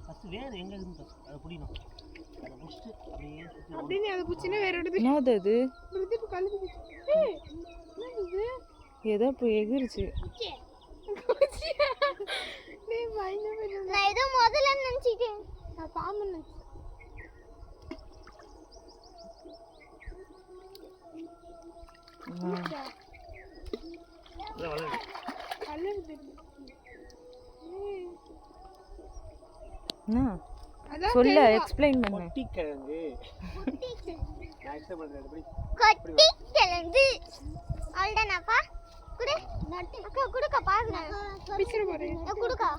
First வேர் எங்க இருந்து first அதை புடிக்கணும். அதை புடிச்சிட்டு அப்படியே அதை புடிச்சினா வேற எடுத்து என்னது அது பிரதீப் கழுத்து ஏய் என்னது ஏதோ போய் எகிருச்சு. டேய் பயந்து போய் நான் ஏதோ முதல்ல நினைச்சிட்டேன். நான் பாம்பு நினைச்சேன். சொல்ல எக்ஸ்பிளைன் பண்ணு. கொட்டிக்கிழங்கு நான் எக்ஸ்பிளைன் பண்றேன். கொட்டிக்கிழங்கு அல்டனாப்பா குடு அக்கா குடுக்க பாக்குறேன். பிச்சற போறேன். குடுக்கா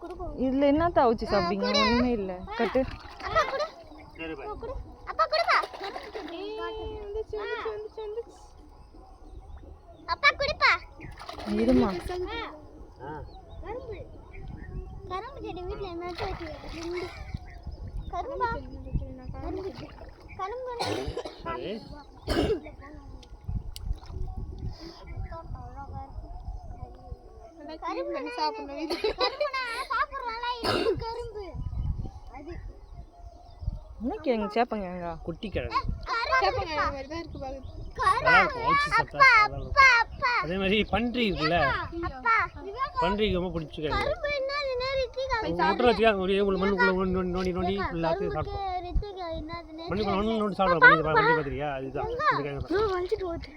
குடுக்கோ. இதுல என்னத்த அவுச்சி சாப்பிடுங்க? ஒண்ணுமே இல்ல. கட்டு. அப்பா குடு. சரி பை. குடு. அப்பா குடுப்பா. வந்து அப்பா குடுப்பா. இருமா. கரும்பு. கரும்பு செடி வீட்ல நட்டு வச்சிருக்கேன். கரும்பா. கரும்பு. கரும்பு. சரி. கரும்பு சாப்பிடணும். இது கரும்புனா சாப்பிடுறல இது கரும்பு. அது என்ன கேங்க சேப்பங்க கொட்டிக்கிழங்கு. சேப்பங்க மாதிரி தான் இருக்கு பாருங்க. அப்பா அப்பா அப்பா. அதே மாதிரி பன்றி இருக்குல்ல, அப்பா பன்றிக்கு ரொம்ப பிடிச்சிருக்காங்க. கரும்பு என்ன ரித்திகா முட்டை வச்சுக்காங்க ஒரே மண்ணுக்குள்ள நோண்டி நோண்டி எல்லாத்தையும் சாப்பிடும். ரித்திகா என்னதுனே மண்ணுக்குள்ள நோண்டி சாப்பிடும். பன்றி பார்த்தியா? அதுதான் நான் வஞ்சிட்டு ஓட்டு.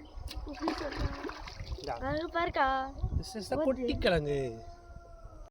கொட்டிக்கிழங்கு.